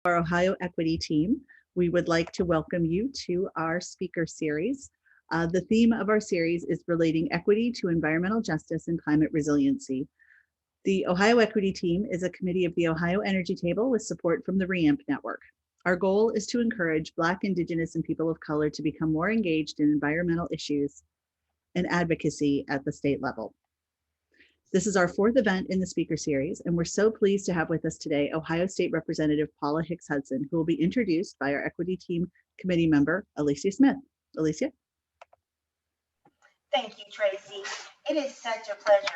our Ohio Equity team. We would like to welcome you to our speaker series. The theme of our series is relating equity to environmental justice and climate resiliency. The Ohio Equity team is a committee of the Ohio Energy Table with support from the REAMP network. Our goal is to encourage Black, Indigenous, and people of color to become more engaged in environmental issues and advocacy at the state level. This is our fourth event in the speaker series, and we're so pleased to have with us today Ohio State Representative Paula Hicks Hudson, who will be introduced by our Equity Team Committee member, Alicia Smith. Alicia? Thank you, Tracy. It is such a pleasure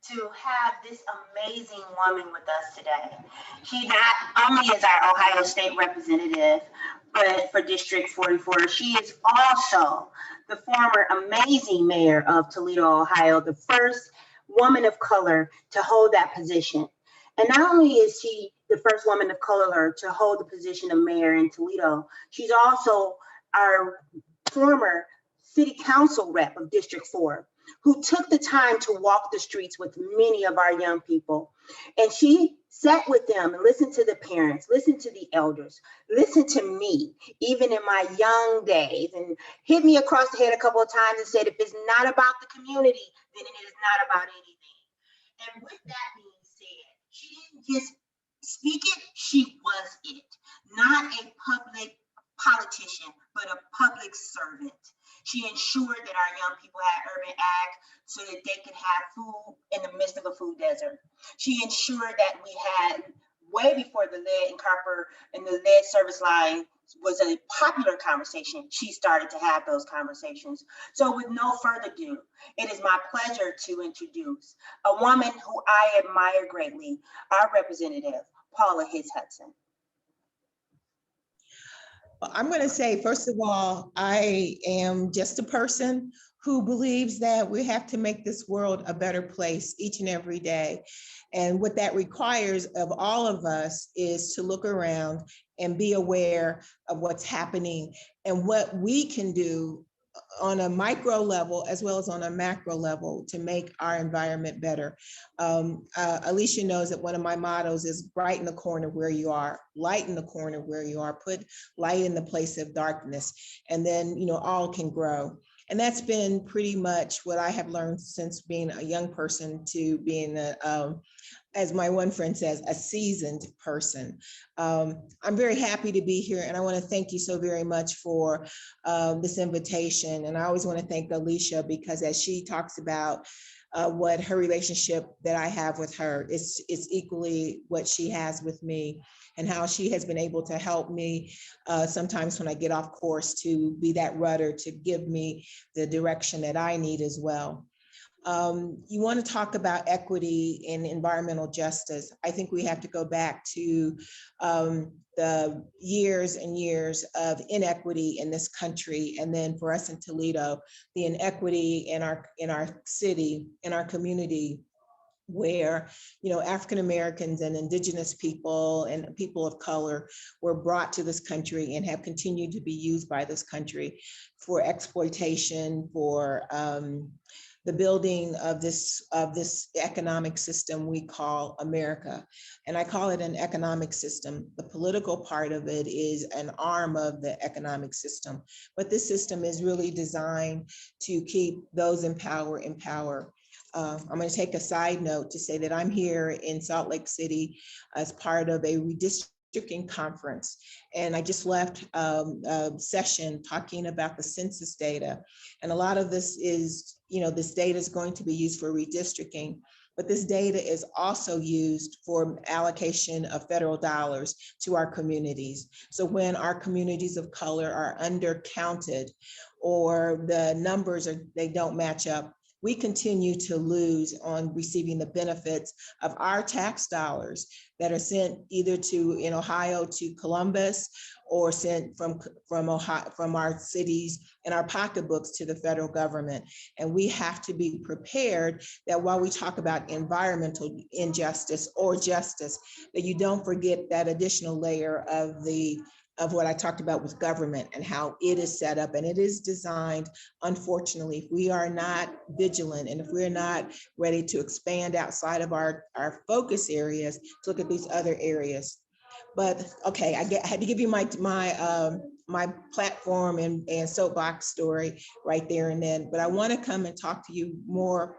to have this amazing woman with us today. She not only is our Ohio State Representative, but for District 44, she is also the former amazing mayor of Toledo, Ohio, the first woman of color to hold that position. And not only is she the first woman of color to hold the position of mayor in Toledo, she's also our former city council rep of District 4, who took the time to walk the streets with many of our young people. And she sat with them and listened to the parents, listened to the elders, listened to me, even in my young days, and hit me across the head a couple of times and said, if it's not about the community, then it is not about anything. And with that being said, she didn't just speak it, she was it. Not a public politician, but a public servant. She ensured that our young people had urban ag so that they could have food in the midst of a food desert. She ensured that we had, way before the lead and copper and the lead service line was a popular conversation, she started to have those conversations. So with no further ado, it is my pleasure to introduce a woman who I admire greatly, our representative, Paula Hicks Hudson. I'm going to say, first of all, I am just a person who believes that we have to make this world a better place each and every day. And what that requires of all of us is to look around and be aware of what's happening and what we can do on a micro level as well as on a macro level to make our environment better. Alicia knows that one of my mottos is brighten the corner where you are, lighten the corner where you are, put light in the place of darkness, and then all can grow. And that's been pretty much what I have learned since being a young person to being as my one friend says, a seasoned person. I'm very happy to be here, and I want to thank you so very much for this invitation. And I always want to thank Alicia, because as she talks about what her relationship that I have with her is equally what she has with me, and how she has been able to help me sometimes when I get off course to be that rudder to give me the direction that I need as well. You want to talk about equity and environmental justice. I think we have to go back to the years and years of inequity in this country, and then for us in Toledo, the inequity in our city, in our community, where African Americans and Indigenous people and people of color were brought to this country and have continued to be used by this country for exploitation, for the building of this economic system we call America. And I call it an economic system. The political part of it is an arm of the economic system, but this system is really designed to keep those in power in power. I'm going to take a side note to say that I'm here in Salt Lake City as part of a redistricting conference. And I just left a session talking about the census data. And a lot of this is, this data is going to be used for redistricting, but this data is also used for allocation of federal dollars to our communities. So when our communities of color are undercounted or the numbers they don't match up, we continue to lose on receiving the benefits of our tax dollars that are sent either in Ohio to Columbus, or sent from Ohio, from our cities and our pocketbooks to the federal government. And we have to be prepared that while we talk about environmental injustice or justice, that you don't forget that additional layer of what I talked about with government and how it is set up. And it is designed, unfortunately, if we are not vigilant and if we're not ready to expand outside of our focus areas, to look at these other areas. But okay, I had to give you my platform and soapbox story right there and then. But I want to come and talk to you more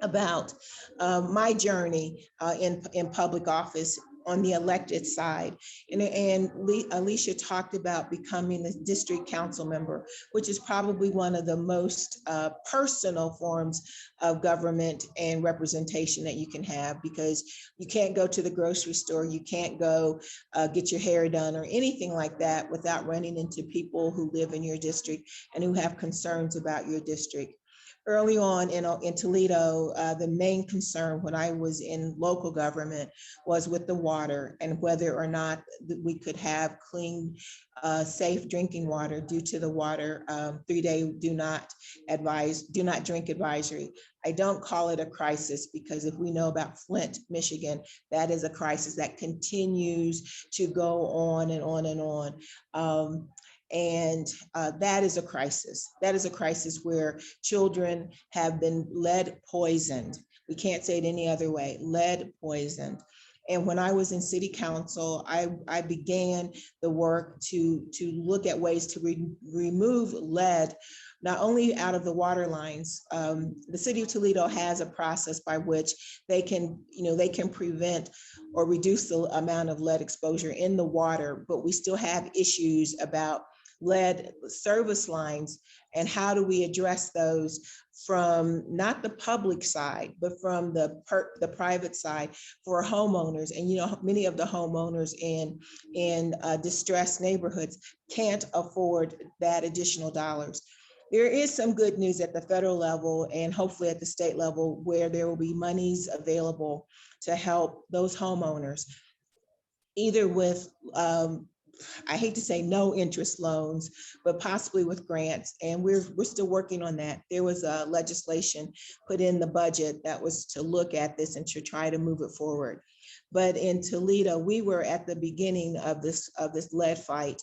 about my journey in public office on the elected side. And Alicia talked about becoming a district council member, which is probably one of the most personal forms of government and representation that you can have, because you can't go to the grocery store, you can't go get your hair done or anything like that without running into people who live in your district and who have concerns about your district. Early on in Toledo, the main concern when I was in local government was with the water and whether or not we could have clean, safe drinking water due to the water 3-day do not drink advisory. I don't call it a crisis because if we know about Flint, Michigan, that is a crisis that continues to go on and on and on. And that is a crisis. That is a crisis where children have been lead poisoned. We can't say it any other way, lead poisoned. And when I was in city council, I began the work to look at ways to remove lead, not only out of the water lines. The city of Toledo has a process by which they can prevent or reduce the amount of lead exposure in the water, but we still have issues about lead service lines, and how do we address those from not the public side, but from the private side for homeowners. And many of the homeowners in distressed neighborhoods can't afford that additional dollars. There is some good news at the federal level and hopefully at the state level where there will be monies available to help those homeowners, either with I hate to say no interest loans, but possibly with grants. And we're still working on that. There was a legislation put in the budget that was to look at this and to try to move it forward. But in Toledo, we were at the beginning of this lead fight.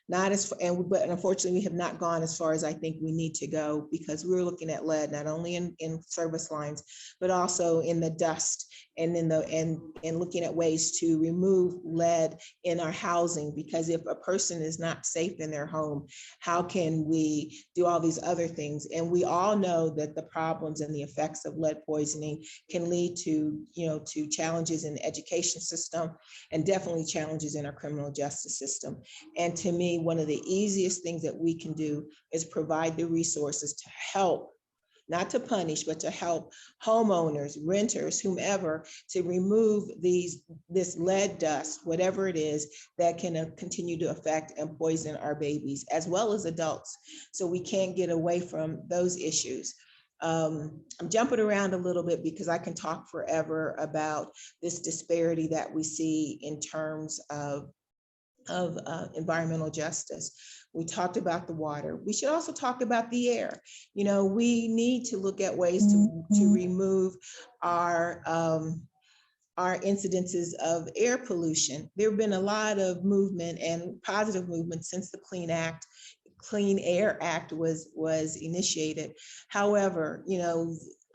But unfortunately, we have not gone as far as I think we need to go, because we're looking at lead not only in service lines, but also in the dust and and looking at ways to remove lead in our housing. Because if a person is not safe in their home, how can we do all these other things? And we all know that the problems and the effects of lead poisoning can lead to challenges in the education system and definitely challenges in our criminal justice system. And to me, one of the easiest things that we can do is provide the resources to help, not to punish, but to help homeowners, renters, whomever, to remove this lead dust, whatever it is, that can continue to affect and poison our babies as well as adults. So we can't get away from those issues. I'm jumping around a little bit because I can talk forever about this disparity that we see in terms of environmental justice. We talked about the water. We should also talk about the air. We need to look at ways to remove our incidences of air pollution. There have been a lot of movement and positive movement since the Clean Air Act was initiated. However,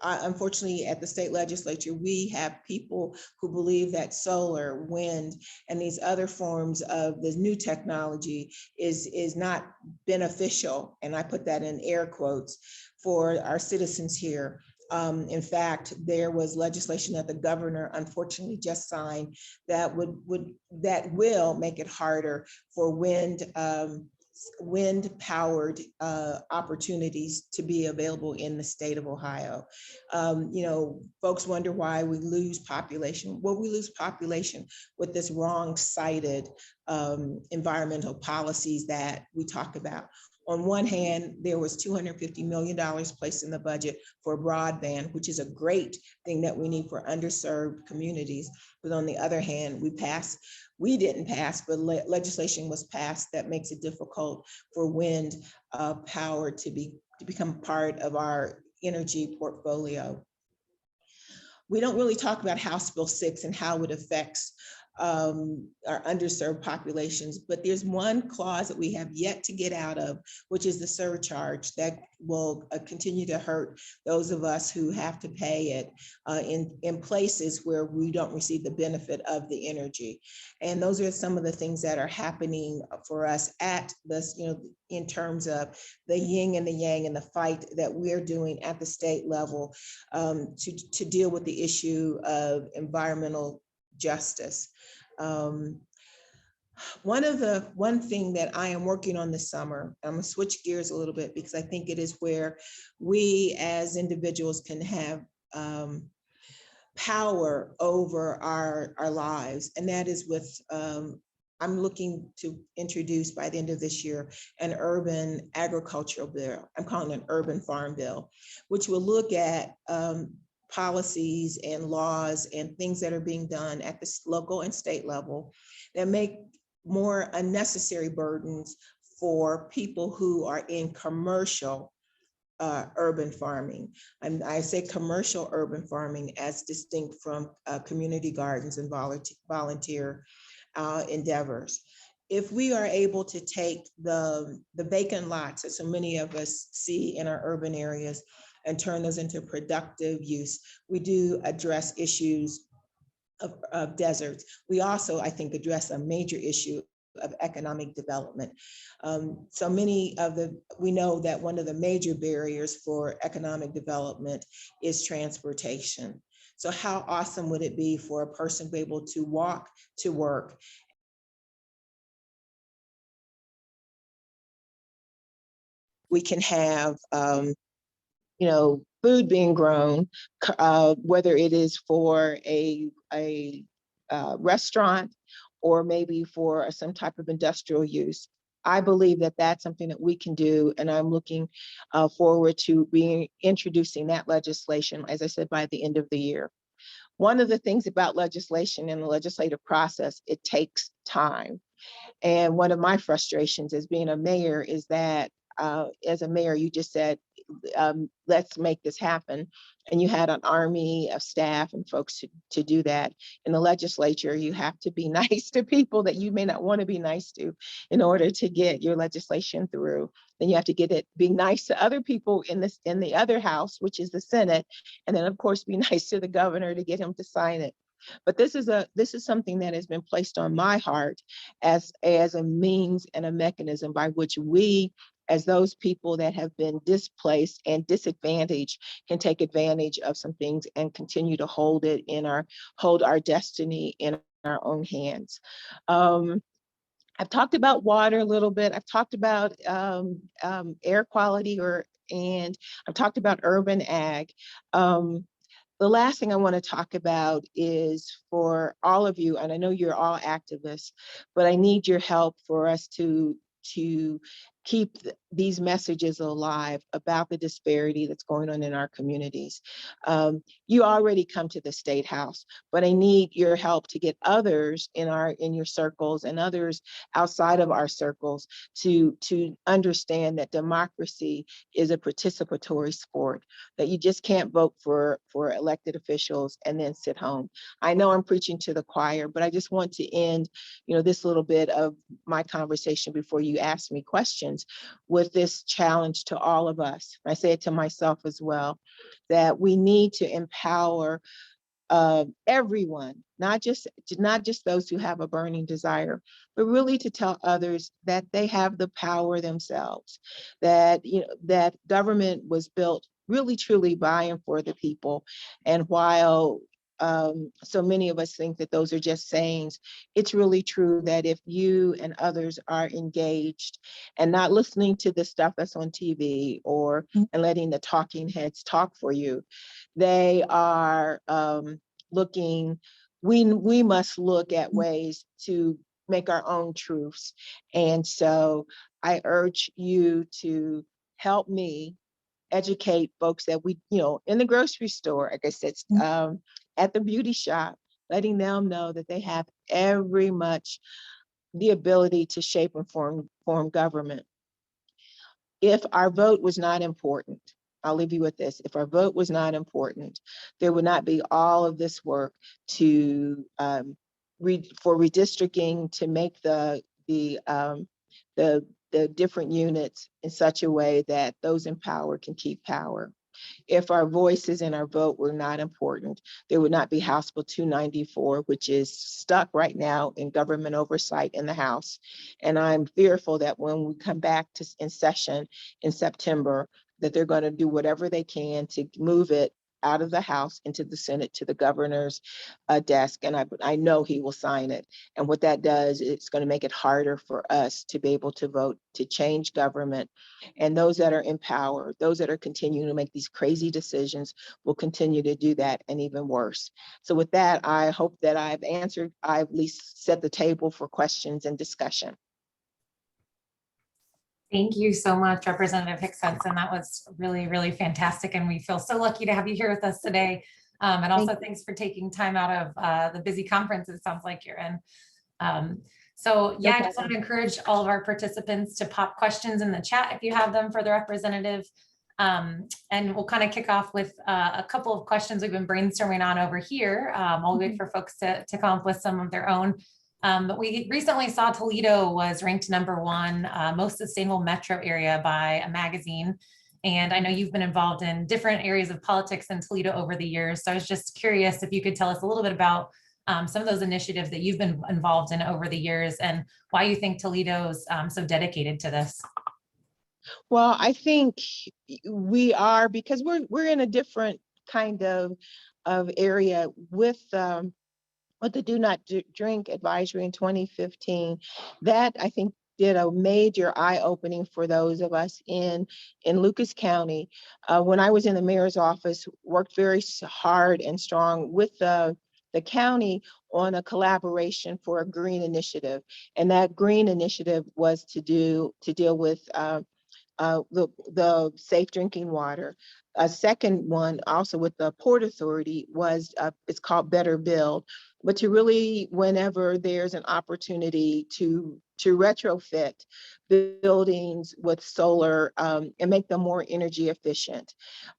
unfortunately, at the state legislature, we have people who believe that solar, wind, and these other forms of the new technology is not beneficial, and I put that in air quotes, for our citizens here. In fact, there was legislation that the governor unfortunately just signed that will make it harder for wind-powered opportunities to be available in the state of Ohio. Folks wonder why we lose population. Well, we lose population with this wrong-sided environmental policies that we talk about. On one hand, there was $250 million placed in the budget for broadband, which is a great thing that we need for underserved communities. But on the other hand, we didn't pass, but legislation was passed that makes it difficult for wind power to become part of our energy portfolio. We don't really talk about House Bill 6 and how it affects our underserved populations. But there's one clause that we have yet to get out of, which is the surcharge that will continue to hurt those of us who have to pay it in places where we don't receive the benefit of the energy. And those are some of the things that are happening for us at this, in terms of the yin and the yang and the fight that we're doing at the state level to deal with the issue of environmental justice. One thing that I am working on this summer, I'm gonna switch gears a little bit because I think it is where we as individuals can have power over our lives. And that is with, I'm looking to introduce by the end of this year, an urban agricultural bill. I'm calling it an urban farm bill, which will look at policies and laws and things that are being done at the local and state level that make more unnecessary burdens for people who are in commercial urban farming. And I say commercial urban farming as distinct from community gardens and volunteer endeavors. If we are able to take the vacant lots that so many of us see in our urban areas and turn those into productive use, we do address issues of deserts. We also, I think, address a major issue of economic development. So many of we know that one of the major barriers for economic development is transportation. So how awesome would it be for a person to be able to walk to work? We can have, food being grown, whether it is for a restaurant or maybe for some type of industrial use. I believe that that's something that we can do, and I'm looking forward to introducing that legislation, as I said, by the end of the year. One of the things about legislation and the legislative process, it takes time. And one of my frustrations as being a mayor is that as a mayor, you just said, let's make this happen. And you had an army of staff and folks to do that. In the legislature, you have to be nice to people that you may not want to be nice to in order to get your legislation through. Then you have to be nice to other people in the other house, which is the Senate. And then of course, be nice to the governor to get him to sign it. But this is something that has been placed on my heart as a means and a mechanism by which we, as those people that have been displaced and disadvantaged, can take advantage of some things and continue to hold our destiny in our own hands. I've talked about water a little bit. I've talked about air quality, and I've talked about urban ag. The last thing I want to talk about is for all of you, and I know you're all activists, but I need your help for us to keep these messages alive about the disparity that's going on in our communities. You already come to the State House, but I need your help to get others in your circles and others outside of our circles to understand that democracy is a participatory sport, that you just can't vote for elected officials and then sit home. I know I'm preaching to the choir, but I just want to end, this little bit of my conversation before you ask me questions with this challenge to all of us. I say it to myself as well, that we need to empower everyone, not just those who have a burning desire, but really to tell others that they have the power themselves, that that government was built really truly by and for the people. And while so many of us think that those are just sayings, it's really true that if you and others are engaged and not listening to the stuff that's on TV and letting the talking heads talk for you, they are we must look at ways to make our own truths. And so I urge you to help me educate folks that we, in the grocery store, like I said, at the beauty shop, letting them know that they have every much the ability to shape and form government. If our vote was not important, I'll leave you with this. If our vote was not important, there would not be all of this work to for redistricting to make the different units in such a way that those in power can keep power. If our voices and our vote were not important, there would not be House Bill 294, which is stuck right now in government oversight in the House. And I'm fearful that when we come back in session in September, that they're going to do whatever they can to move it out of the House into the Senate to the governor's desk. And I know he will sign it. And what that does, it's going to make it harder for us to be able to vote to change government. And those that are in power, those that are continuing to make these crazy decisions will continue to do that, and even worse. So with that, I hope that I've at least set the table for questions and discussion. Thank you so much, Representative Hicks Hudson. That was really, really fantastic. And we feel so lucky to have you here with us today. And also thanks for taking time out of the busy conference it sounds like you're in. So yeah, I just wanted to encourage all of our participants to pop questions in the chat if you have them for the representative. And we'll kind of kick off with a couple of questions we've been brainstorming on over here. I'll wait for folks to come up with some of their own. But we recently saw Toledo was ranked #1 most sustainable metro area by a magazine. And I know you've been involved in different areas of politics in Toledo over the years. So I was just curious if you could tell us a little bit about some of those initiatives that you've been involved in over the years and why you think Toledo's so dedicated to this. Well, I think we are, because we're in a different kind of area with the Do Not Drink advisory in 2015. That, I think, did a major eye-opening for those of us in Lucas County. When I was in the mayor's office, worked very hard and strong with the county on a collaboration for a green initiative. And that green initiative was to deal with the safe drinking water. A second one, also with the Port Authority, was it's called Better Build, but to really, whenever there's an opportunity to retrofit buildings with solar and make them more energy efficient.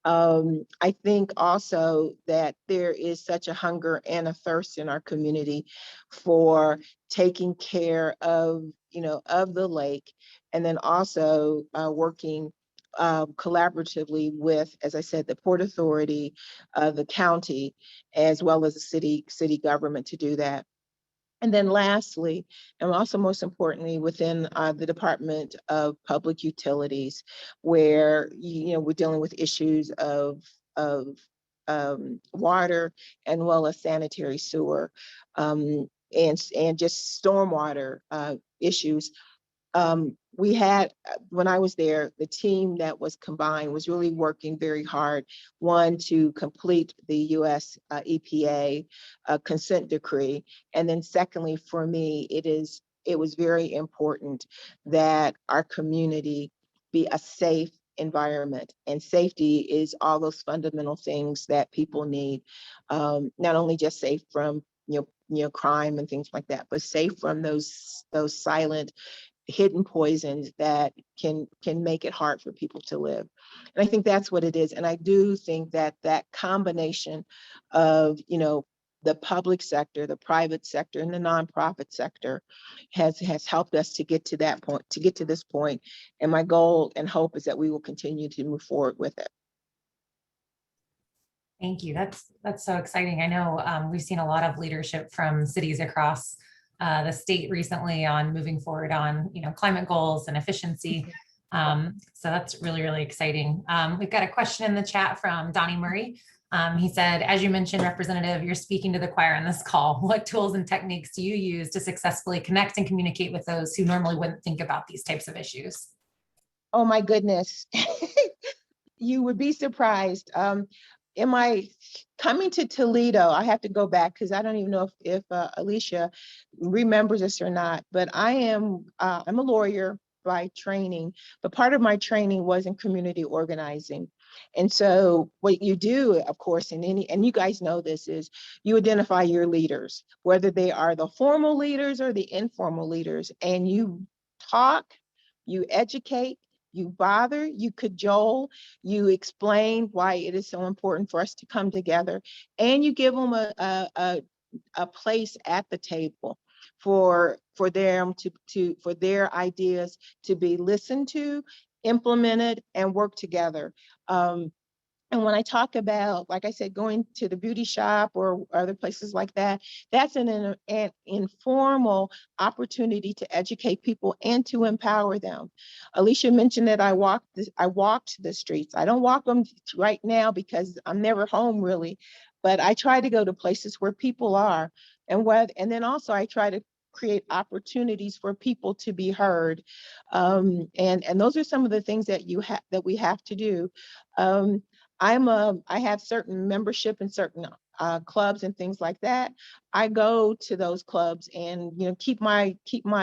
I think also that there is such a hunger and a thirst in our community for taking care of the lake, and then also working collaboratively with, as I said, the Port Authority, the county, as well as the city government to do that. And then lastly, and also most importantly, within the Department of Public Utilities, where we're dealing with issues of water and well as sanitary sewer, and just stormwater issues. We had, when I was there, the team that was combined was really working very hard, one, to complete the US EPA consent decree. And then secondly, for me, it was very important that our community be a safe environment, and safety is all those fundamental things that people need, not only just safe from crime and things like that, but safe from those silent hidden poisons that can make it hard for people to live. And I think that's what it is. And I do think that combination of, the public sector, the private sector, and the nonprofit sector has helped us to get to that point, to get to this point. And my goal and hope is that we will continue to move forward with it. Thank you. That's so exciting. I know we've seen a lot of leadership from cities across the state recently on moving forward on climate goals and efficiency. So that's really, really exciting. We've got a question in the chat from Donnie Murray. He said, as you mentioned, Representative, you're speaking to the choir on this call. What tools and techniques do you use to successfully connect and communicate with those who normally wouldn't think about these types of issues? Oh my goodness. You would be surprised. Am I coming to Toledo? I have to go back because I don't even know if Alicia remembers this or not, but I'm a lawyer by training, but part of my training was in community organizing. And so what you do, of course, and you guys know this, is you identify your leaders, whether they are the formal leaders or the informal leaders, and you talk, you educate, you bother, you cajole, you explain why it is so important for us to come together, and you give them a place at the table for them for their ideas to be listened to, implemented, and work together. And when I talk about, like I said, going to the beauty shop or other places like that, that's an informal opportunity to educate people and to empower them. Alicia mentioned that I walked the streets. I don't walk them right now because I'm never home really, but I try to go to places where people are, and then also I try to create opportunities for people to be heard. And those are some of the things that we have to do. I have certain membership in certain clubs and things like that. I go to those clubs and keep my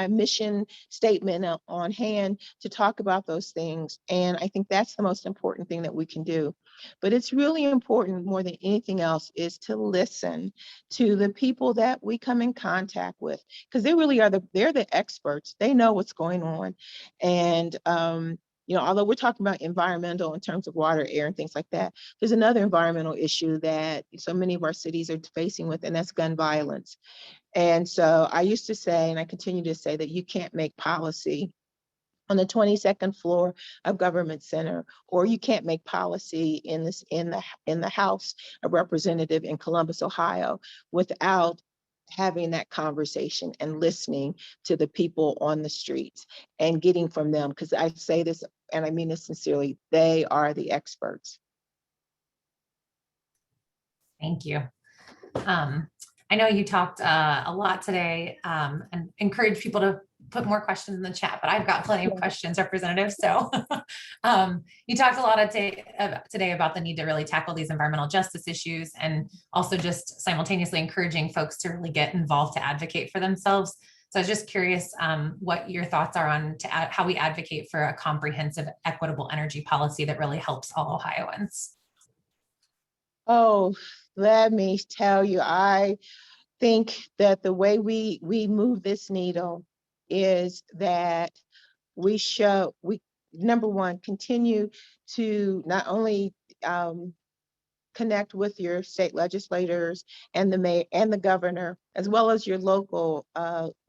mission statement on hand to talk about those things. And I think that's the most important thing that we can do. But it's really important more than anything else is to listen to the people that we come in contact with, because they really are they're the experts. They know what's going on. And although we're talking about environmental in terms of water, air, and things like that, there's another environmental issue that so many of our cities are facing with, and that's gun violence. And so I used to say, and I continue to say, that you can't make policy on the 22nd floor of Government Center, or you can't make policy in the House of Representative in Columbus, Ohio, without having that conversation and listening to the people on the streets and getting from them, because I say this and I mean this sincerely, they are the experts. Thank you. I know you talked a lot today and encouraged people to put more questions in the chat, but I've got plenty of questions, Representative. So you talked a lot today about the need to really tackle these environmental justice issues, and also just simultaneously encouraging folks to really get involved to advocate for themselves. So I was just curious what your thoughts are on how we advocate for a comprehensive, equitable energy policy that really helps all Ohioans. Oh, let me tell you, I think that the way we move this needle is that we number one, continue to not only connect with your state legislators and the mayor and the governor, as well as your local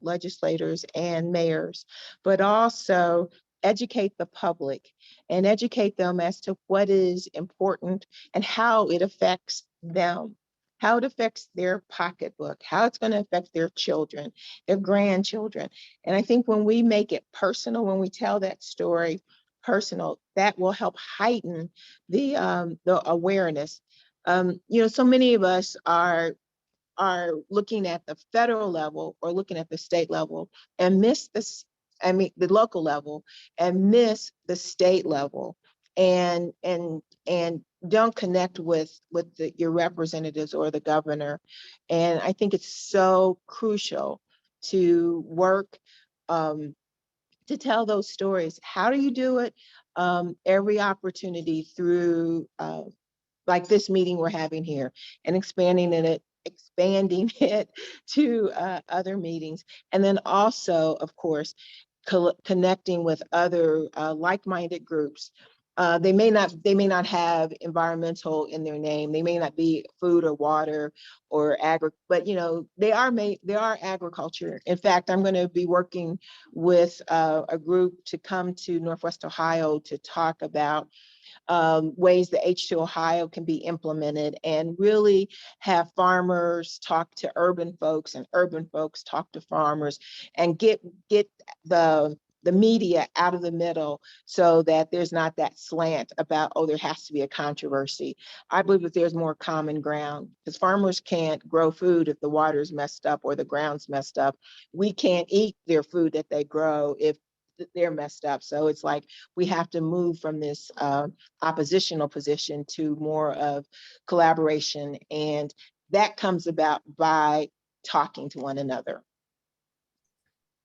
legislators and mayors, but also educate the public and educate them as to what is important and how it affects them, how it affects their pocketbook, how it's going to affect their children, their grandchildren. And I think when we make it personal, when we tell that story personal, that will help heighten the awareness. So many of us are looking at the federal level or looking at the state level and miss the local level and miss the state level, and don't connect with your representatives or the governor. And I think it's so crucial to work to tell those stories. How do you do it? Every opportunity through like this meeting we're having here, and expanding it to other meetings. And then also, of course, connecting with other like-minded groups. They may not have environmental in their name. They may not be food or water or but they are agriculture. In fact, I'm going to be working with a group to come to Northwest Ohio to talk about ways that H2 Ohio can be implemented, and really have farmers talk to urban folks and urban folks talk to farmers, and get the media out of the middle so that there's not that slant about, oh, there has to be a controversy. I believe that there's more common ground, because farmers can't grow food if the water's messed up or the ground's messed up. We can't eat their food that they grow if they're messed up. So it's like we have to move from this oppositional position to more of collaboration, and that comes about by talking to one another.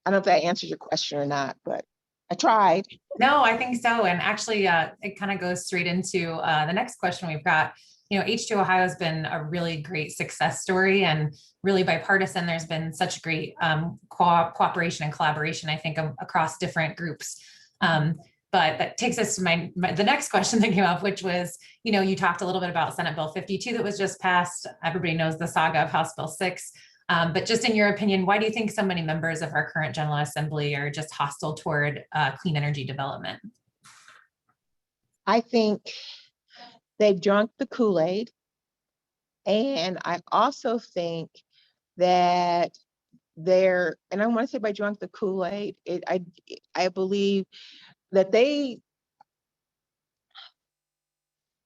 I don't know if that answers your question or not, but I tried. No, I think so. And actually, it kind of goes straight into the next question we've got. H2 Ohio has been a really great success story, and really bipartisan. There's been such great cooperation and collaboration, I think, across different groups. But that takes us to the next question that came up, which was, you talked a little bit about Senate Bill 52 that was just passed. Everybody knows the saga of House Bill 6. But just in your opinion, why do you think so many members of our current General Assembly are just hostile toward clean energy development? I think they've drunk the Kool-Aid. And I also think that and I want to say by drunk the Kool-Aid, I believe that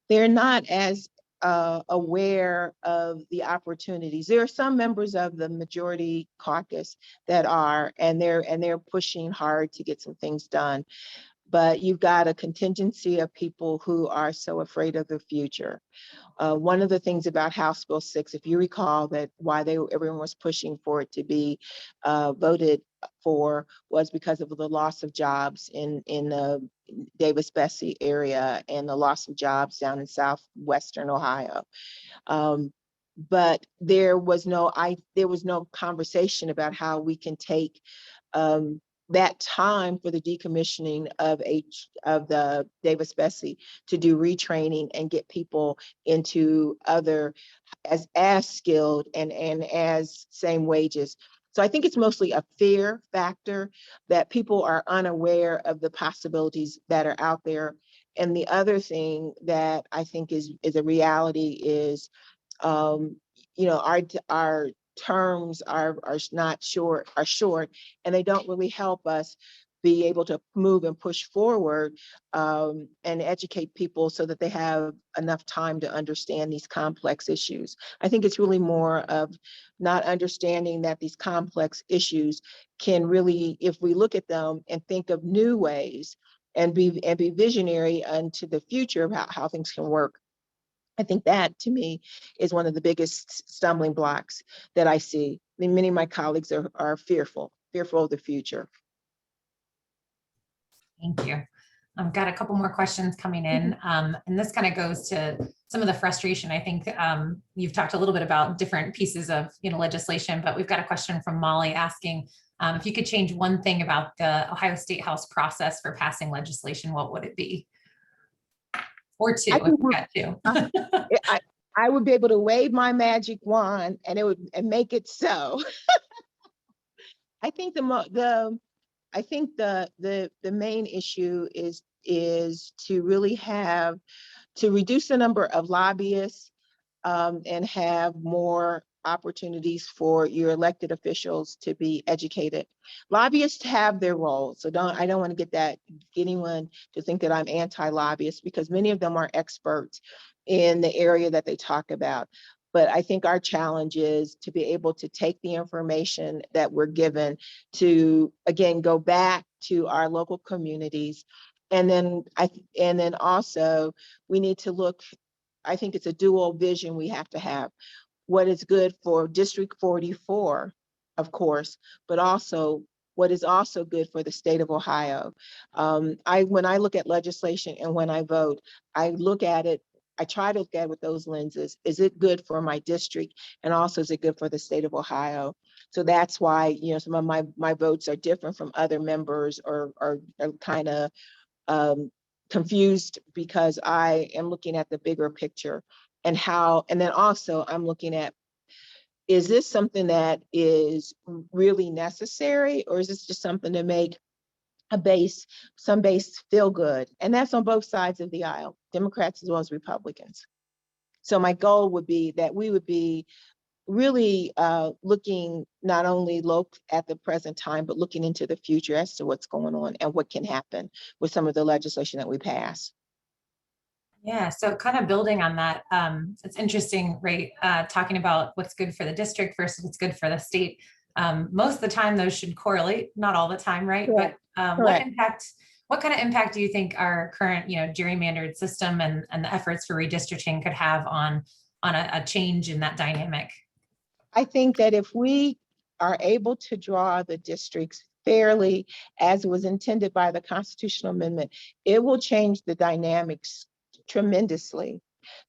they're not as aware of the opportunities. There are some members of the majority caucus that are, and they're pushing hard to get some things done. But you've got a contingency of people who are so afraid of the future. One of the things about House Bill 6, if you recall, that why everyone was pushing for it to be voted for was because of the loss of jobs in the Davis-Besse area and the loss of jobs down in southwestern Ohio. But there was no conversation about how we can take that time for the decommissioning of the Davis-Besse to do retraining and get people into other as skilled and as same wages. So I think it's mostly a fear factor that people are unaware of the possibilities that are out there. And the other thing that I think is a reality is, our terms are short, and they don't really help us be able to move and push forward and educate people so that they have enough time to understand these complex issues. I think it's really more of not understanding that these complex issues can really, if we look at them and think of new ways and be visionary into the future of how things can work. I think that, to me, is one of the biggest stumbling blocks that I see. I mean, many of my colleagues are fearful of the future. Thank you. I've got a couple more questions coming in. And this kind of goes to some of the frustration. I think you've talked a little bit about different pieces of legislation, but we've got a question from Molly asking if you could change one thing about the Ohio State House process for passing legislation, what would it be? Or two, if we got two. I would be able to wave my magic wand and it would make it so. I think the main issue is to really to reduce the number of lobbyists and have more opportunities for your elected officials to be educated. Lobbyists have their role, so I don't want to get anyone to think that I'm anti-lobbyist, because many of them are experts in the area that they talk about. But I think our challenge is to be able to take the information that we're given to, again, go back to our local communities. And then also we need to look, I think it's a dual vision we have to have. What is good for District 44, of course, but also what is also good for the state of Ohio. When I look at legislation and when I vote, I try to look at it with those lenses. Is it good for my district? And also, is it good for the state of Ohio? So that's why, some of my votes are different from other members, or are kind of confused, because I am looking at the bigger picture and then also I'm looking at, is this something that is really necessary, or is this just something to make some base feel good? And that's on both sides of the aisle, Democrats as well as Republicans. So my goal would be that we would be really looking not only at the present time, but looking into the future as to what's going on and what can happen with some of the legislation that we pass. Yeah, so kind of building on that, it's interesting, right? Talking about what's good for the district versus what's good for the state. Most of the time, those should correlate, not all the time, right? Correct. But what kind of impact do you think our current, gerrymandered system and the efforts for redistricting could have on a change in that dynamic? I think that if we are able to draw the districts fairly as was intended by the constitutional amendment, it will change the dynamics tremendously.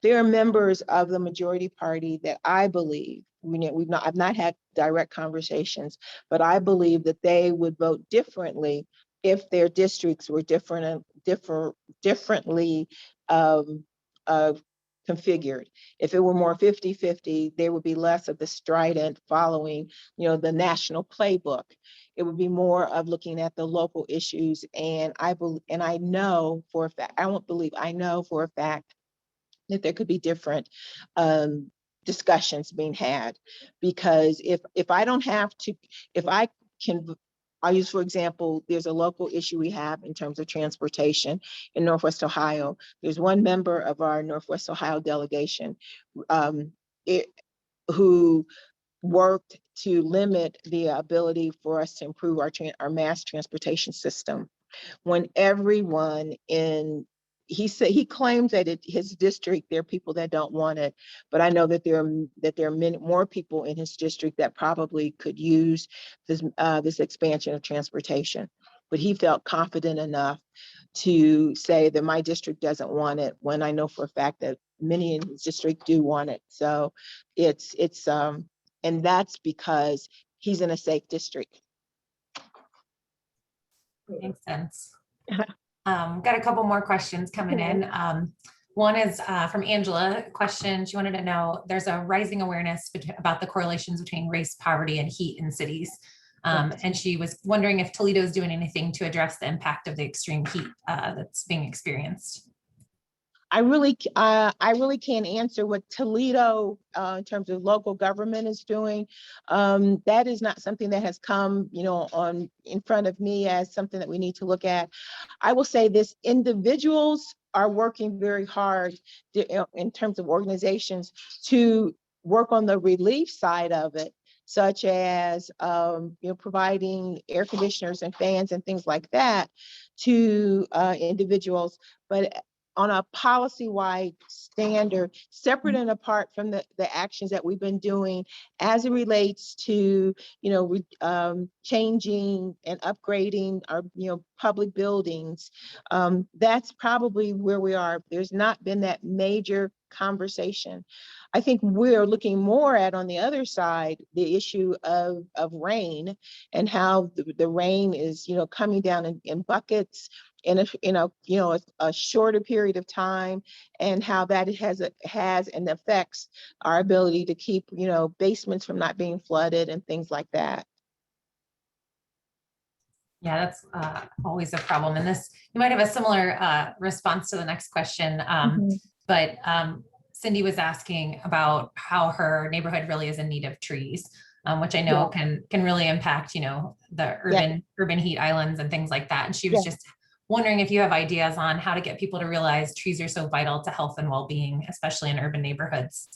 There are members of the majority party that I believe, I've not had direct conversations, but I believe that they would vote differently if their districts were differently configured. If it were more 50-50, there would be less of the strident following, the national playbook. It would be more of looking at the local issues. And I know for a fact, I know for a fact that there could be different discussions being had, because if I don't have to, if I can, I'll use, for example, there's a local issue we have in terms of transportation in Northwest Ohio. There's one member of our Northwest Ohio delegation who worked to limit the ability for us to improve our mass transportation system. When everyone he claims that his district, there are people that don't want it, but I know that there are many more people in his district that probably could use this expansion of transportation. But he felt confident enough to say that my district doesn't want it, when I know for a fact that many in his district do want it. So and that's because he's in a safe district. Makes sense. Got a couple more questions coming in. One is from Angela. Question, she wanted to know, there's a rising awareness about the correlations between race, poverty, and heat in cities. And she was wondering if Toledo is doing anything to address the impact of the extreme heat that's being experienced. I really can't answer what Toledo, in terms of local government, is doing. That is not something that has come, in front of me as something that we need to look at. I will say this: individuals are working very hard in terms of organizations to work on the relief side of it, such as providing air conditioners and fans and things like that to individuals. But on a policy-wide standard, separate and apart from the actions that we've been doing as it relates to, changing and upgrading our, public buildings. That's probably where we are. There's not been that major conversation. I think we're looking more at, on the other side, the issue of rain, and how the rain is, coming down in buckets in a shorter period of time, and how that has and affects our ability to keep, basements from not being flooded and things like that. Yeah, that's always a problem. And this, you might have a similar response to the next question, but Cindy was asking about how her neighborhood really is in need of trees, which I know can really impact, the urban heat islands and things like that. And she was just wondering if you have ideas on how to get people to realize trees are so vital to health and well-being, especially in urban neighborhoods.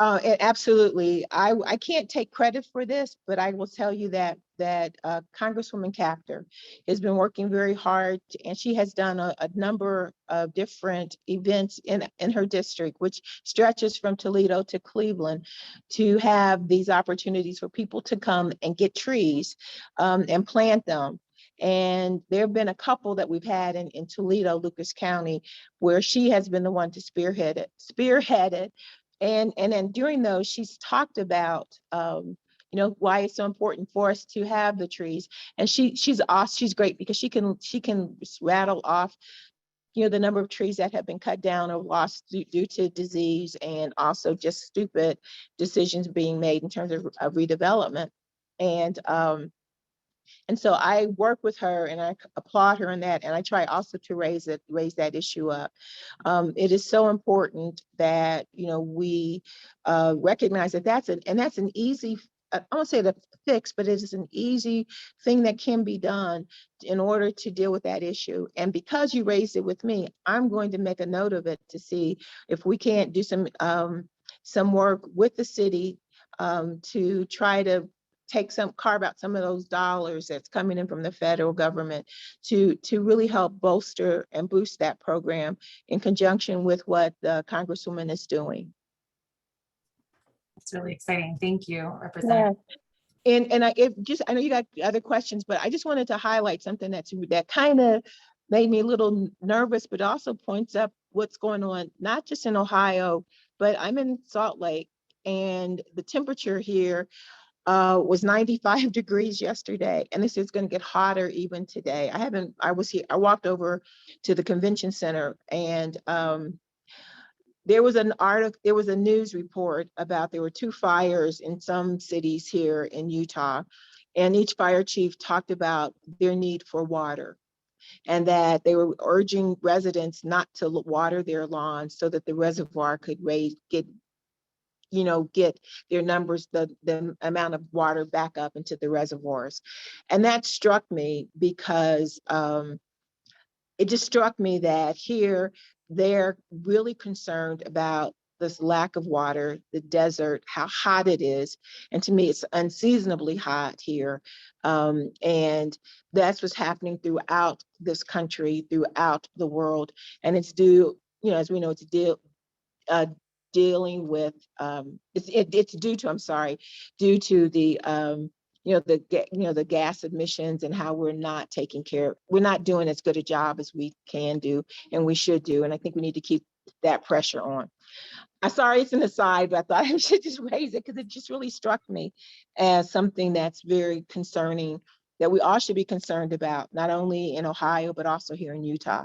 Absolutely. I can't take credit for this, but I will tell you that Congresswoman Capter has been working very hard, and she has done a number of different events in her district, which stretches from Toledo to Cleveland, to have these opportunities for people to come and get trees and plant them. And there have been a couple that we've had in Toledo, Lucas County, where she has been the one to spearhead it. And then during those, she's talked about, why it's so important for us to have the trees. And she's awesome. She's great because she can rattle off, the number of trees that have been cut down or lost due to disease, and also just stupid decisions being made in terms of redevelopment. And so I work with her, and I applaud her in that, and I try also to raise that issue up. It is so important that we recognize that that's an easy, I won't say the fix, but it is an easy thing that can be done in order to deal with that issue. And because you raised it with me, I'm going to make a note of it to see if we can't do some work with the city to try to carve out some of those dollars that's coming in from the federal government to really help bolster and boost that program in conjunction with what the Congresswoman is doing. That's really exciting. Thank you, Representative. Yeah. And I know you got other questions, but I just wanted to highlight something that kind of made me a little nervous, but also points up what's going on, not just in Ohio, but I'm in Salt Lake, and the temperature here was 95 degrees yesterday, and this is going to get hotter even today. I walked over to the convention center, and there was a news report about there were 2 fires in some cities here in Utah, and each fire chief talked about their need for water, and that they were urging residents not to water their lawns so that the reservoir could get their numbers, the amount of water back up into the reservoirs. And that struck me because it just struck me that here they're really concerned about this lack of water, the desert, how hot it is. And to me, it's unseasonably hot here. And that's what's happening throughout this country, throughout the world. And it's due, as we know, it's dealing with, it's due to the, the gas emissions and how we're not doing as good a job as we can do and we should do. And I think we need to keep that pressure on. I'm sorry, it's an aside, but I thought I should just raise it because it just really struck me as something that's very concerning that we all should be concerned about, not only in Ohio, but also here in Utah.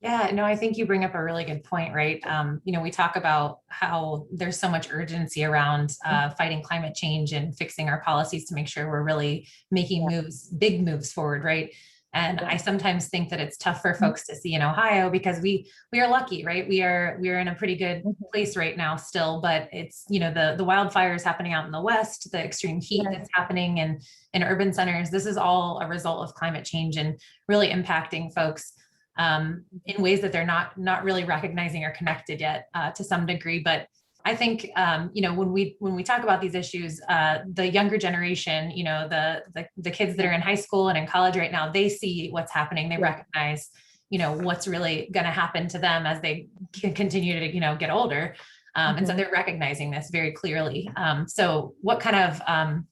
Yeah, no, I think you bring up a really good point, right? We talk about how there's so much urgency around fighting climate change and fixing our policies to make sure we're really making big moves forward, right? And I sometimes think that it's tough for folks to see in Ohio because we are lucky, right? We are in a pretty good place right now still, but it's, the wildfires happening out in the West, the extreme heat that's happening in urban centers. This is all a result of climate change and really impacting folks in ways that they're not really recognizing or connected yet to some degree. But I think, when we talk about these issues, the younger generation, the kids that are in high school and in college right now, they see what's happening. They recognize, what's really going to happen to them as they continue to, get older. And so they're recognizing this very clearly. So what kind of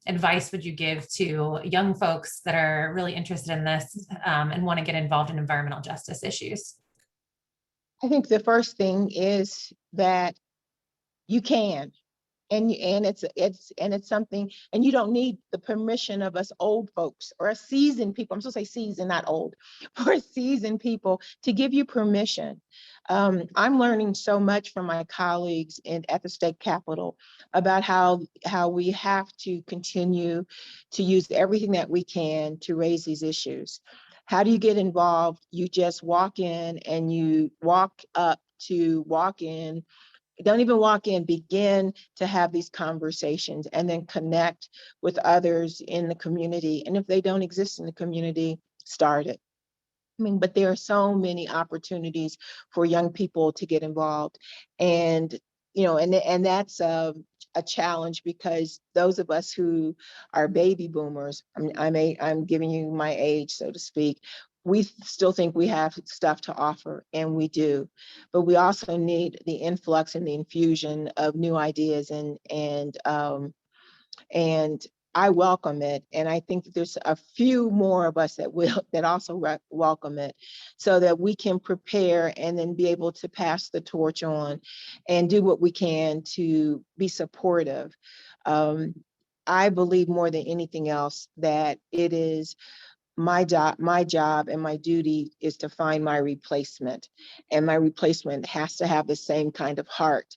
advice would you give to young folks that are really interested in this and want to get involved in environmental justice issues? I think the first thing is that you can, and it's something, and you don't need the permission of us old folks or seasoned people. I'm supposed to say seasoned, not old, for seasoned people to give you permission. I'm learning so much from my colleagues at the state capitol about how we have to continue to use everything that we can to raise these issues. How do you get involved? You just walk in and you walk in. Don't even walk in, begin to have these conversations and then connect with others in the community. And if they don't exist in the community, start it. But there are so many opportunities for young people to get involved. And, and that's a challenge because those of us who are baby boomers, I'm giving you my age, so to speak, we still think we have stuff to offer, and we do, but we also need the influx and the infusion of new ideas, and I welcome it, and I think that there's a few more of us that also welcome it, so that we can prepare and then be able to pass the torch on and do what we can to be supportive. I believe more than anything else that it is my job and my duty is to find my replacement, and my replacement has to have the same kind of heart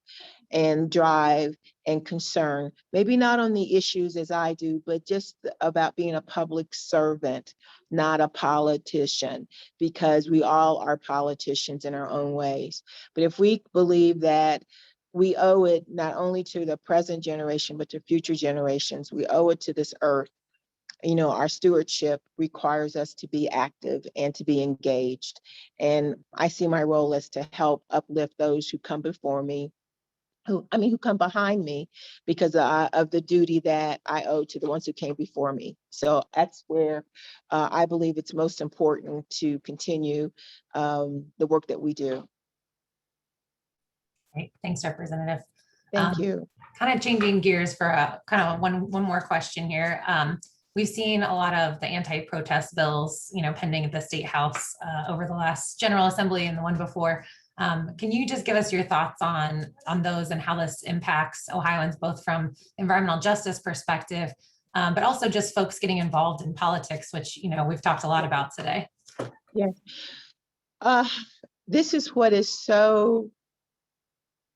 and drive and concern, maybe not on the issues as I do, but just about being a public servant, not a politician, because we all are politicians in our own ways. But if we believe that we owe it not only to the present generation, but to future generations, we owe it to this earth. Our stewardship requires us to be active and to be engaged. And I see my role as to help uplift those who come before me, who come behind me, because of the duty that I owe to the ones who came before me. So that's where I believe it's most important to continue the work that we do. Great. Thanks, Representative. Thank you. Kind of changing gears for one more question here. We've seen a lot of the anti-protest bills, pending at the State House over the last General Assembly and the one before. Can you just give us your thoughts on those and how this impacts Ohioans, both from environmental justice perspective, but also just folks getting involved in politics, which, we've talked a lot about today? Yes. This is what is so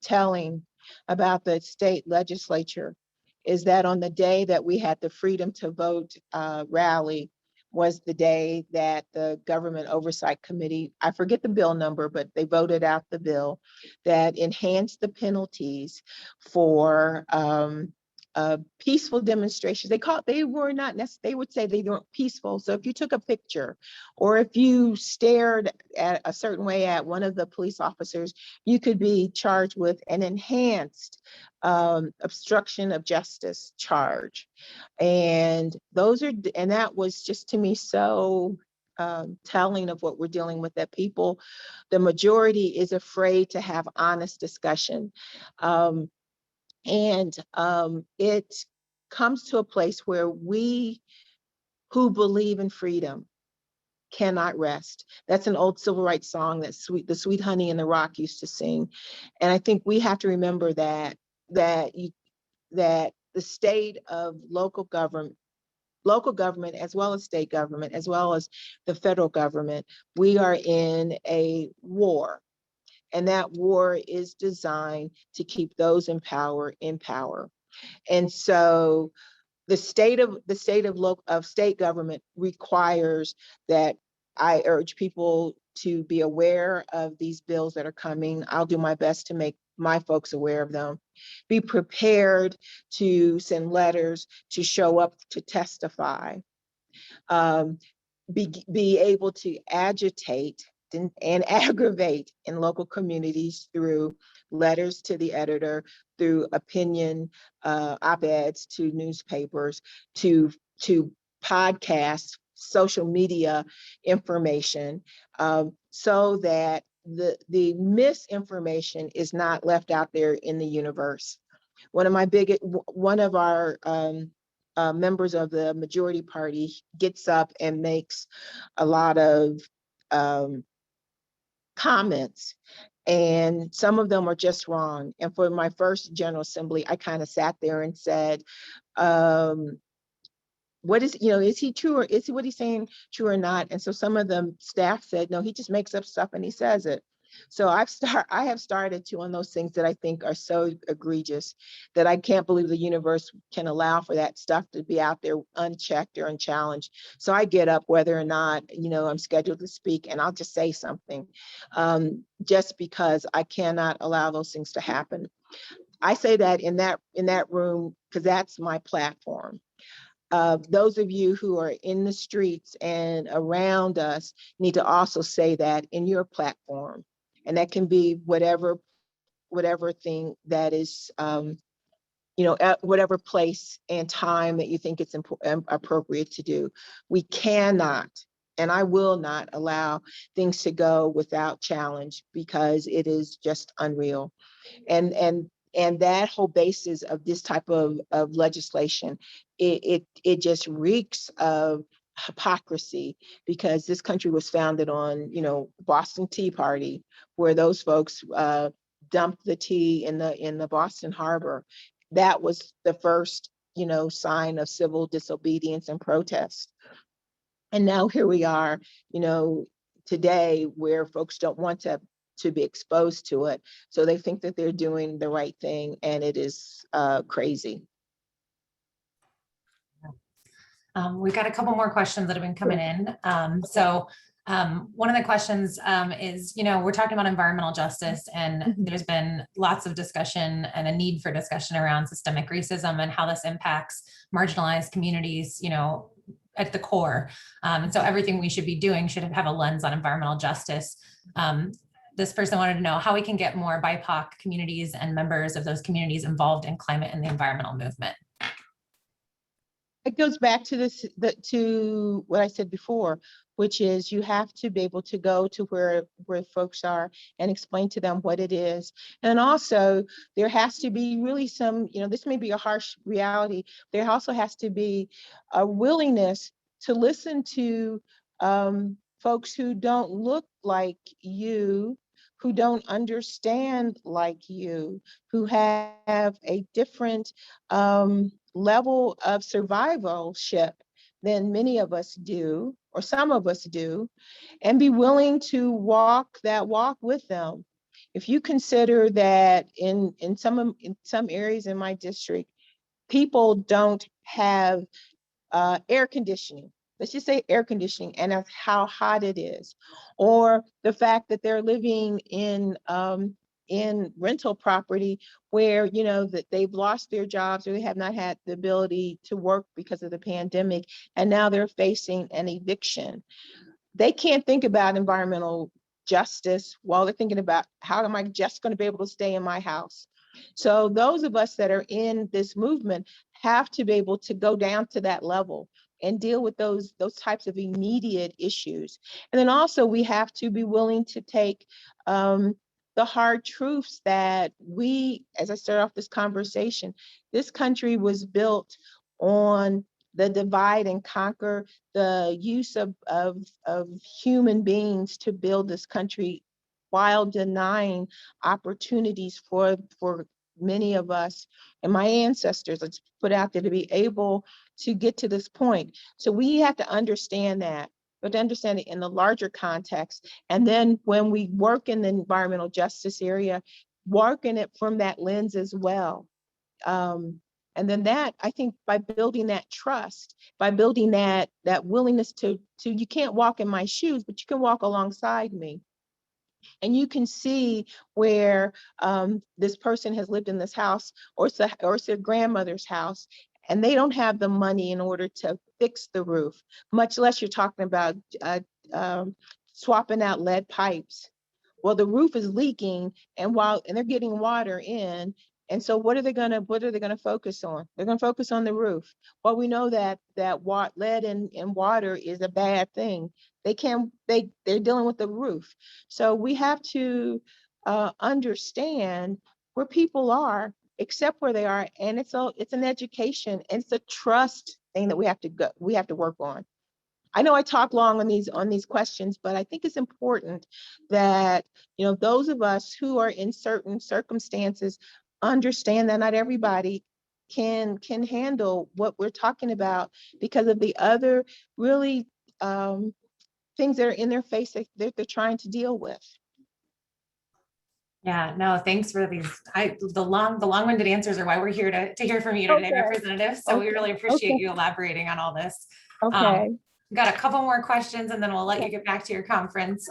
telling about the state legislature is that on the day that we had the Freedom to Vote rally was the day that the Government Oversight Committee, I forget the bill number, but they voted out the bill that enhanced the penalties for peaceful demonstrations. They were not necessarily, they would say they weren't peaceful. So if you took a picture or if you stared at a certain way at one of the police officers, you could be charged with an enhanced obstruction of justice charge. And that was just to me so telling of what we're dealing with, that people, the majority is afraid to have honest discussion. It comes to a place where we who believe in freedom cannot rest. That's an old civil rights song that the Sweet Honey and the Rock used to sing. And I think we have to remember that the state of local government as well as state government, as well as the federal government, we are in a war. And that war is designed to keep those in power in power. And so the state of state government requires that I urge people to be aware of these bills that are coming. I'll do my best to make my folks aware of them. Be prepared to send letters, to show up to testify. Be able to agitate and aggravate in local communities through letters to the editor, through opinion op-eds to newspapers, to podcasts, social media information, so that the misinformation is not left out there in the universe. One of our members of the majority party gets up and makes a lot of comments, and some of them are just wrong. And for my first General Assembly, I kind of sat there and said, what is he true, or is what he's saying true or not? And so some of the staff said, no, he just makes up stuff and he says it. So I have started to, on those things that I think are so egregious that I can't believe the universe can allow for that stuff to be out there unchecked or unchallenged. So I get up whether or not, I'm scheduled to speak, and I'll just say something, just because I cannot allow those things to happen. I say that in that room because that's my platform. Those of you who are in the streets and around us need to also say that in your platform. And that can be whatever thing that is, at whatever place and time that you think it's appropriate to do. We cannot, and I will not allow things to go without challenge, because it is just unreal. And that whole basis of this type of legislation, it just reeks of hypocrisy, because this country was founded on, Boston Tea Party, where those folks dumped the tea in the Boston Harbor. That was the first, sign of civil disobedience and protest. And now here we are, today, where folks don't want to be exposed to it. So they think that they're doing the right thing, and it is crazy. We've got a couple more questions that have been coming in. One of the questions is, we're talking about environmental justice, and there's been lots of discussion and a need for discussion around systemic racism and how this impacts marginalized communities, at the core. And so everything we should be doing should have a lens on environmental justice. This person wanted to know how we can get more BIPOC communities and members of those communities involved in climate and the environmental movement. It goes back to to what I said before, which is you have to be able to go to where folks are and explain to them what it is. And also there has to be really some, this may be a harsh reality. There also has to be a willingness to listen to folks who don't look like you, who don't understand like you, who have a different level of survivalship than many of us do, or some of us do, and be willing to walk that walk with them. If you consider that in some areas in my district, people don't have air conditioning. Let's just say air conditioning, and that's how hot it is, or the fact that they're living in rental property where that they've lost their jobs or they have not had the ability to work because of the pandemic, and now they're facing an eviction. They can't think about environmental justice while they're thinking about how am I just going to be able to stay in my house. So those of us that are in this movement have to be able to go down to that level and deal with those types of immediate issues. And then also we have to be willing to take the hard truths that we, as I start off this conversation, this country was built on the divide and conquer, the use of human beings to build this country while denying opportunities for many of us and my ancestors, let's put out there, to be able to get to this point. So we have to understand that, but to understand it in the larger context. And then when we work in the environmental justice area, work in it from that lens as well. And then that, I think, by building that trust, by building that willingness to you can't walk in my shoes, but you can walk alongside me. And you can see where this person has lived in this house, or it's their grandmother's house, and they don't have the money in order to fix the roof, much less you're talking about swapping out lead pipes. Well, the roof is leaking, and they're getting water in. And so what are they gonna focus on? They're gonna focus on the roof. Well, we know that lead in water is a bad thing. They're dealing with the roof. So we have to understand where people are, accept where they are, and it's an education, and it's a trust thing that we have to work on. I know I talk long on these questions, but I think it's important that those of us who are in certain circumstances understand that not everybody can handle what we're talking about because of the other really things that are in their face that they're trying to deal with. Yeah, no, thanks for the long-winded answers are why we're here to hear from you today, Okay. Representative. So we really appreciate you elaborating on all this. Okay. We've got a couple more questions and then we'll let you get back to your conference.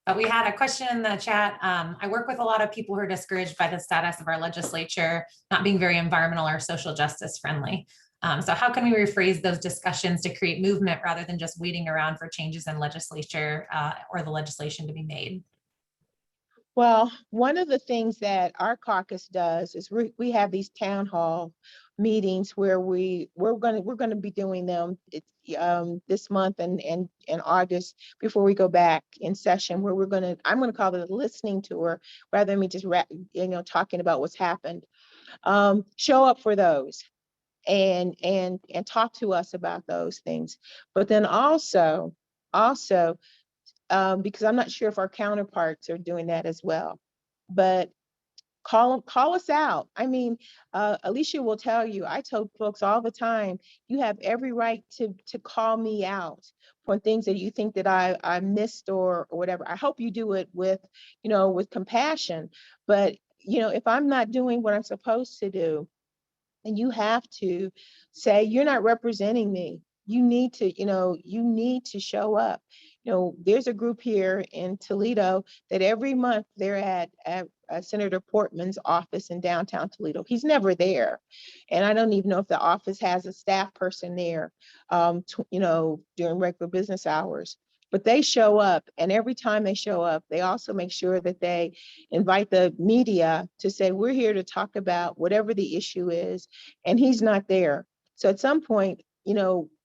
But we had a question in the chat. I work with a lot of people who are discouraged by the status of our legislature not being very environmental or social justice friendly. So how can we rephrase those discussions to create movement rather than just waiting around for changes in legislature or the legislation to be made? Well, one of the things that our caucus does is we have these town hall meetings where we're going to be doing them this month and in August before we go back in session, where I'm going to call it a listening tour rather than me just talking about what's happened. Show up for those and talk to us about those things. But then also because I'm not sure if our counterparts are doing that as well, but call us out. I mean, Alicia will tell you, I tell folks all the time, you have every right to call me out for things that you think that I missed or whatever. I hope you do it with compassion, but if I'm not doing what I'm supposed to do, and you have to say, you're not representing me. You need to show up. There's a group here in Toledo that every month they're at Senator Portman's office in downtown Toledo. He's never there. And I don't even know if the office has a staff person there, during regular business hours. But they show up, and every time they show up, they also make sure that they invite the media to say, we're here to talk about whatever the issue is, and he's not there. So at some point,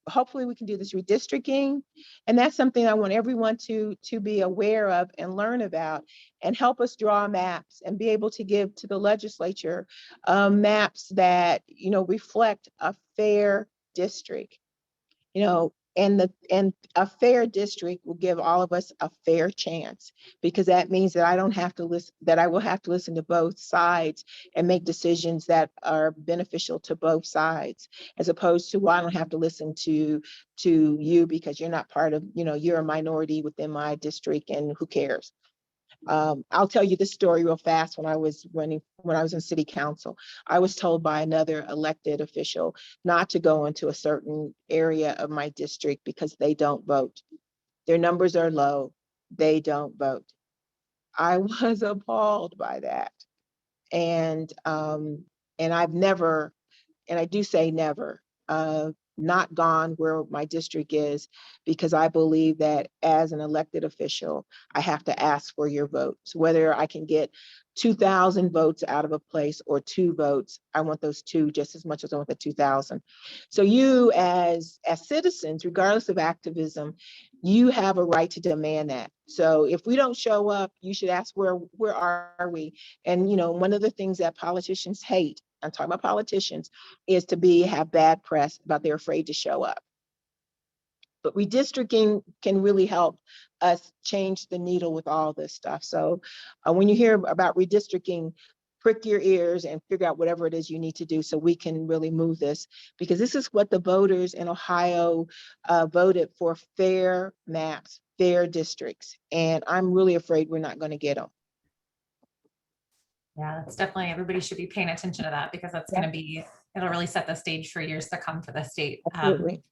hopefully we can do this redistricting, and that's something I want everyone to be aware of and learn about, and help us draw maps and be able to give to the legislature maps that reflect a fair district. And a fair district will give all of us a fair chance, because that means that I will have to listen to both sides and make decisions that are beneficial to both sides, as opposed to, well, I don't have to listen to you because you're not part of, you're a minority within my district and who cares. I'll tell you this story real fast. When I was in city council, I was told by another elected official not to go into a certain area of my district because they don't vote. Their numbers are low. They don't vote. I was appalled by that. And I've never, and I do say never, not gone where my district is, because I believe that as an elected official, I have to ask for your votes. Whether I can get 2,000 votes out of a place or 2 votes, I want those 2 just as much as I want the 2,000. So you as citizens, regardless of activism, you have a right to demand that. So if we don't show up, you should ask where are we? And one of the things that politicians hate, I'm talking about politicians, is to have bad press about they're afraid to show up. But redistricting can really help us change the needle with all this stuff. So when you hear about redistricting, prick your ears and figure out whatever it is you need to do so we can really move this, because this is what the voters in Ohio voted for: fair maps, fair districts. And I'm really afraid we're not going to get them. Yeah, that's definitely, everybody should be paying attention to that, because that's going to be, it'll really set the stage for years to come for the state. Absolutely.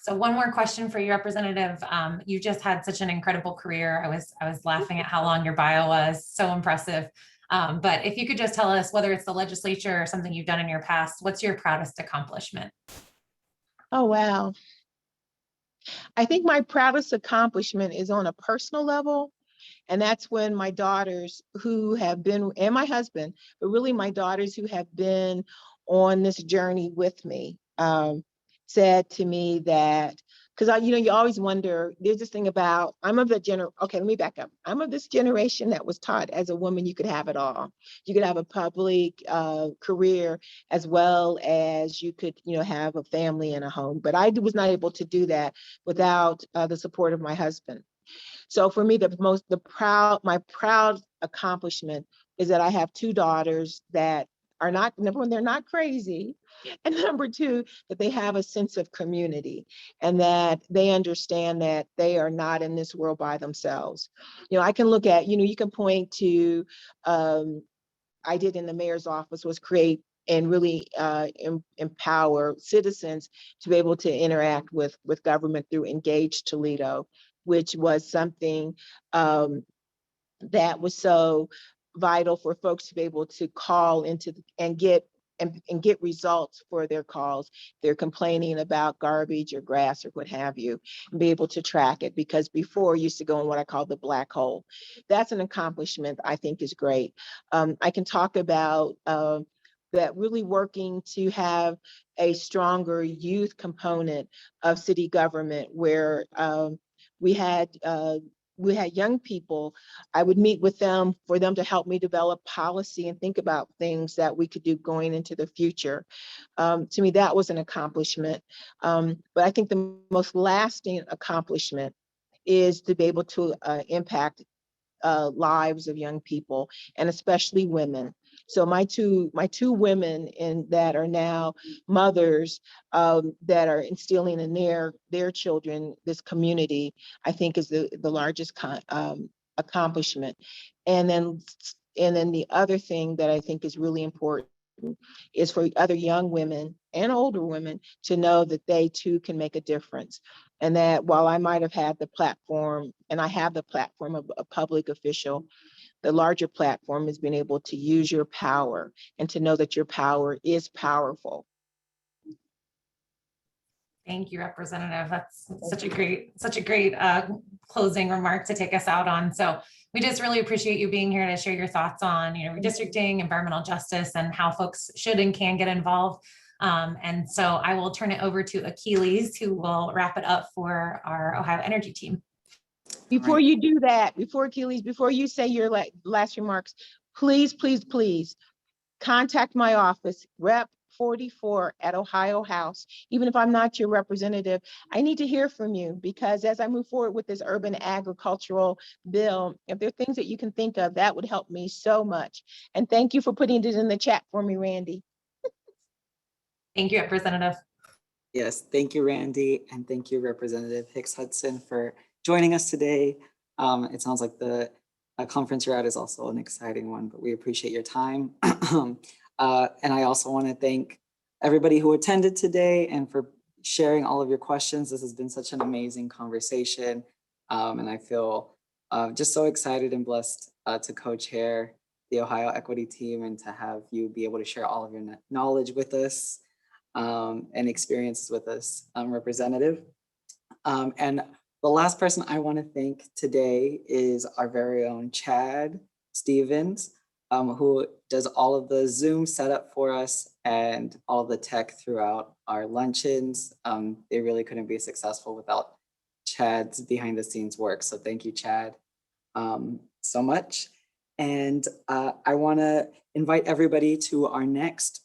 So one more question for you, Representative. You just had such an incredible career. I was laughing at how long your bio was. So impressive. But if you could just tell us, whether it's the legislature or something you've done in your past, what's your proudest accomplishment? Oh, wow. I think my proudest accomplishment is on a personal level. And that's when my daughters who have been, and my husband, but really my daughters who have been on this journey with me, said to me that, because you always wonder, there's this thing about, I'm of the okay, let me back up. I'm of this generation that was taught as a woman, you could have it all. You could have a public career as well as you could, have a family and a home. But I was not able to do that without the support of my husband. So for me, my proud accomplishment is that I have 2 daughters that are not, number one, they're not crazy. And number 2, that they have a sense of community and that they understand that they are not in this world by themselves. I can look at, you can point to, I did in the mayor's office was create and really empower citizens to be able to interact with government through Engage Toledo, which was something that was so vital for folks to be able to call into and get results for their calls. They're complaining about garbage or grass or what have you, and be able to track it, because before you used to go in what I call the black hole. That's an accomplishment I think is great. I can talk about that really working to have a stronger youth component of city government, where we had young people. I would meet with them for them to help me develop policy and think about things that we could do going into the future. To me, that was an accomplishment. But I think the most lasting accomplishment is to be able to impact lives of young people, and especially women. So my two women that are now mothers, that are instilling in their children this community, I think is the largest accomplishment. And then the other thing that I think is really important is for other young women and older women to know that they too can make a difference. And that while I might have had the platform, and I have the platform of a public official, the larger platform is being able to use your power and to know that your power is powerful. Thank you, Representative. That's such a great closing remark to take us out on. So we just really appreciate you being here to share your thoughts on, redistricting, environmental justice, and how folks should and can get involved. And so I will turn it over to Achilles, who will wrap it up for our Ohio Energy team. Before you do that, before you say your last remarks, please, please, please contact my office, Rep 44 at Ohio House. Even if I'm not your representative, I need to hear from you, because as I move forward with this urban agricultural bill, if there are things that you can think of, that would help me so much. And thank you for putting it in the chat for me, Randy. Thank you, Representative. Yes, thank you, Randy, and thank you, Representative Hicks Hudson, for joining us today. It sounds like the conference you're at is also an exciting one, but we appreciate your time. And I also want to thank everybody who attended today and for sharing all of your questions. This has been such an amazing conversation. And I feel just so excited and blessed to co-chair the Ohio Equity Team and to have you be able to share all of your knowledge with us and experiences with us, Representative. And the last person I want to thank today is our very own Chad Stevens, who does all of the Zoom setup for us and all of the tech throughout our luncheons. They really couldn't be successful without Chad's behind the scenes work. So thank you, Chad, so much. And I want to invite everybody to our next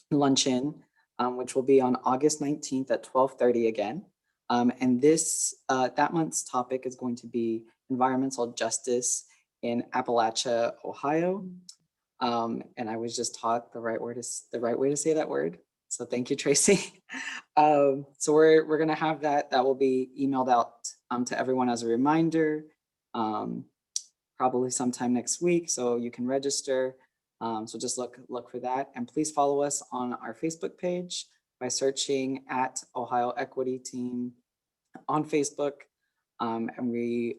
luncheon, which will be on August 19th at 12:30 again. And that month's topic is going to be environmental justice in Appalachia, Ohio. And I was just taught the right way to say that word. So thank you, Tracy. So we're gonna have that will be emailed out to everyone as a reminder, probably sometime next week, so you can register. So just look for that, and please follow us on our Facebook page by searching at Ohio Equity Team on Facebook. And we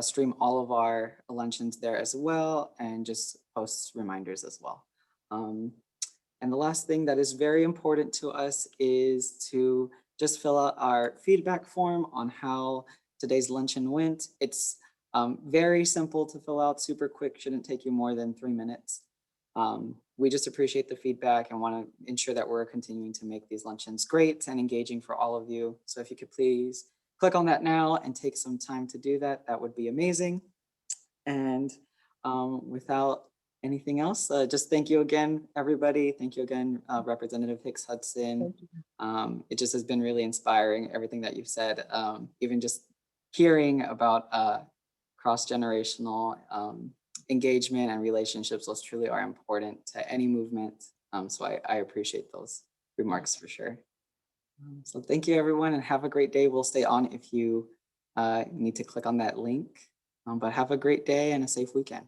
stream all of our luncheons there as well, and just post reminders as well. And the last thing that is very important to us is to just fill out our feedback form on how today's luncheon went. It's very simple to fill out, super quick, shouldn't take you more than 3 minutes. We just appreciate the feedback and want to ensure that we're continuing to make these luncheons great and engaging for all of you. So if you could please click on that now and take some time to do that, that would be amazing. And without anything else, just thank you again, everybody. Thank you again, Representative Hicks Hudson. It just has been really inspiring, everything that you've said, even just hearing about cross-generational engagement and relationships. Those truly are important to any movement. So I appreciate those remarks for sure. So thank you, everyone, and have a great day. We'll stay on if you need to click on that link, but have a great day and a safe weekend.